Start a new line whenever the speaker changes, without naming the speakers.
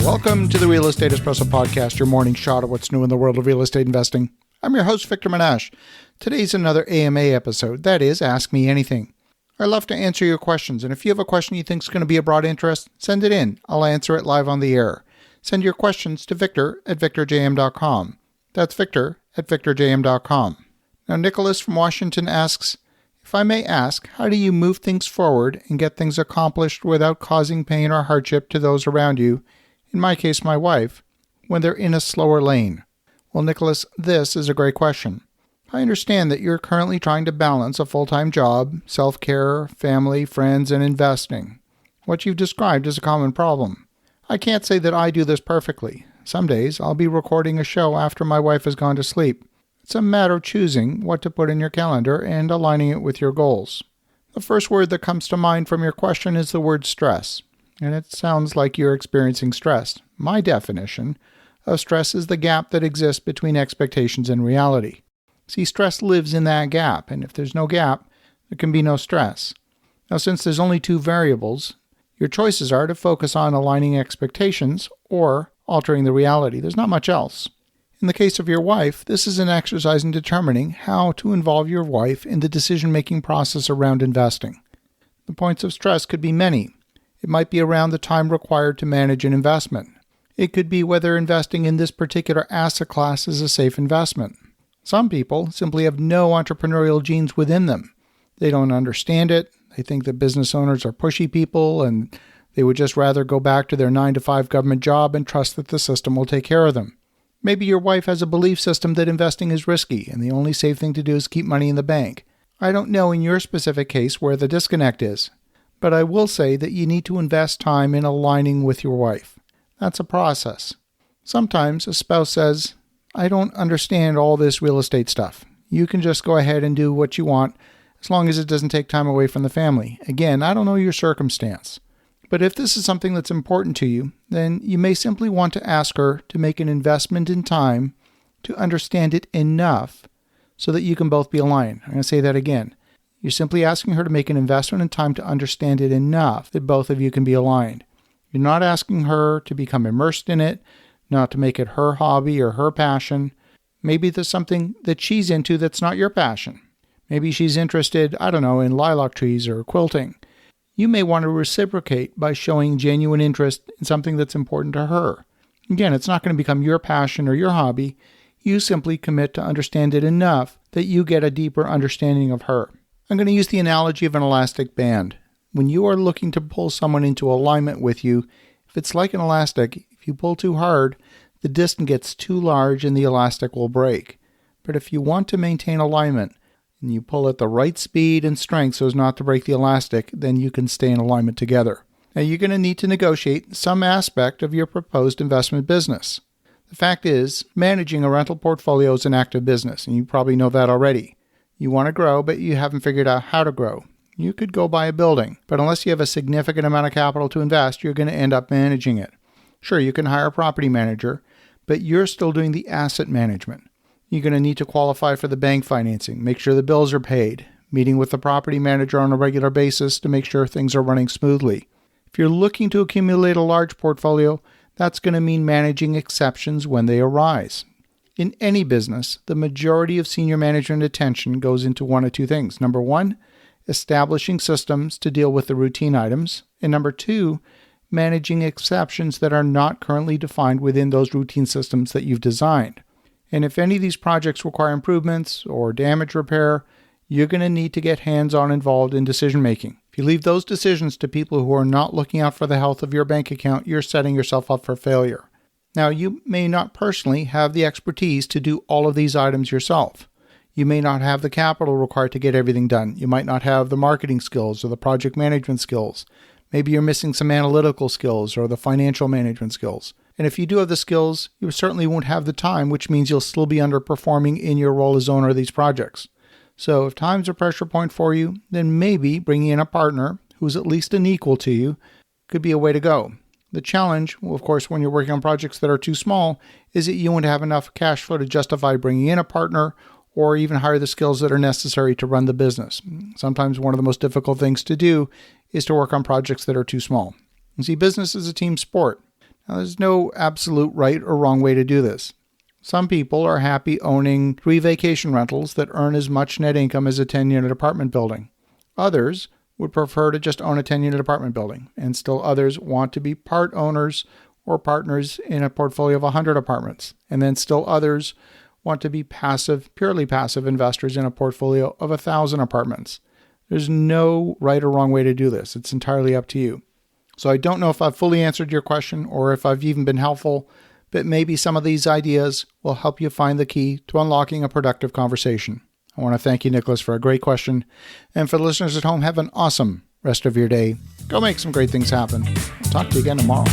Welcome to the Real Estate Espresso Podcast, your morning shot of what's new in the world of real estate investing. I'm your host, Victor Menashe. Today's another AMA episode, that is, Ask Me Anything. I love to answer your questions, and if you have a question you think is going to be of broad interest, send it in. I'll answer it live on the air. Send your questions to victor@victorjm.com. That's victor@victorjm.com. Now, Nicolas from Washington asks, if I may ask, how do you move things forward and get things accomplished without causing pain or hardship to those around you, in my case, my wife, when they're in a slower lane? Well, Nicolas, this is a great question. I understand that you're currently trying to balance a full-time job, self-care, family, friends, and investing. What you've described is a common problem. I can't say that I do this perfectly. Some days I'll be recording a show after my wife has gone to sleep. It's a matter of choosing what to put in your calendar and aligning it with your goals. The first word that comes to mind from your question is the word stress, and it sounds like you're experiencing stress. My definition of stress is the gap that exists between expectations and reality. See, stress lives in that gap, and if there's no gap, there can be no stress. Now, since there's only two variables, your choices are to focus on aligning expectations or altering the reality. There's not much else. In the case of your wife, this is an exercise in determining how to involve your wife in the decision-making process around investing. The points of stress could be many. It might be around the time required to manage an investment. It could be whether investing in this particular asset class is a safe investment. Some people simply have no entrepreneurial genes within them. They don't understand it. They think that business owners are pushy people and they would just rather go back to their 9-to-5 government job and trust that the system will take care of them. Maybe your wife has a belief system that investing is risky and the only safe thing to do is keep money in the bank. I don't know in your specific case where the disconnect is, but I will say that you need to invest time in aligning with your wife. That's a process. Sometimes a spouse says, I don't understand all this real estate stuff. You can just go ahead and do what you want as long as it doesn't take time away from the family. Again, I don't know your circumstance. But if this is something that's important to you, then you may simply want to ask her to make an investment in time to understand it enough so that you can both be aligned. I'm going to say that again. You're simply asking her to make an investment in time to understand it enough that both of you can be aligned. You're not asking her to become immersed in it, not to make it her hobby or her passion. Maybe there's something that she's into that's not your passion. Maybe she's interested, in lilac trees or quilting. You may want to reciprocate by showing genuine interest in something that's important to her. Again, it's not going to become your passion or your hobby. You simply commit to understand it enough that you get a deeper understanding of her. I'm going to use the analogy of an elastic band. When you are looking to pull someone into alignment with you, if it's like an elastic, if you pull too hard, the distance gets too large and the elastic will break. But if you want to maintain alignment, and you pull at the right speed and strength so as not to break the elastic, then you can stay in alignment together. Now, you're going to need to negotiate some aspect of your proposed investment business. The fact is, managing a rental portfolio is an active business, and you probably know that already. You want to grow, but you haven't figured out how to grow. You could go buy a building, but unless you have a significant amount of capital to invest, you're going to end up managing it. Sure, you can hire a property manager, but you're still doing the asset management. You're going to need to qualify for the bank financing, make sure the bills are paid, meeting with the property manager on a regular basis to make sure things are running smoothly. If you're looking to accumulate a large portfolio, that's going to mean managing exceptions when they arise. In any business, the majority of senior management attention goes into one of two things. Number one, establishing systems to deal with the routine items. And number two, managing exceptions that are not currently defined within those routine systems that you've designed. And if any of these projects require improvements or damage repair, you're going to need to get hands-on involved in decision-making. If you leave those decisions to people who are not looking out for the health of your bank account, you're setting yourself up for failure. Now, you may not personally have the expertise to do all of these items yourself. You may not have the capital required to get everything done. You might not have the marketing skills or the project management skills. Maybe you're missing some analytical skills or the financial management skills. And if you do have the skills, you certainly won't have the time, which means you'll still be underperforming in your role as owner of these projects. So if time's a pressure point for you, then maybe bringing in a partner who's at least an equal to you could be a way to go. The challenge, well, of course, when you're working on projects that are too small, is that you won't have enough cash flow to justify bringing in a partner or even hire the skills that are necessary to run the business. Sometimes one of the most difficult things to do is to work on projects that are too small. You see, business is a team sport. Now, there's no absolute right or wrong way to do this. Some people are happy owning 3 vacation rentals that earn as much net income as a 10-unit apartment building. Others would prefer to just own a 10-unit apartment building, and still others want to be part owners or partners in a portfolio of 100 apartments. And then still others want to be passive, purely passive investors in a portfolio of 1,000 apartments. There's no right or wrong way to do this. It's entirely up to you. So I don't know if I've fully answered your question or if I've even been helpful, but maybe some of these ideas will help you find the key to unlocking a productive conversation. I want to thank you, Nicolas, for a great question. And for the listeners at home, have an awesome rest of your day. Go make some great things happen. I'll talk to you again tomorrow.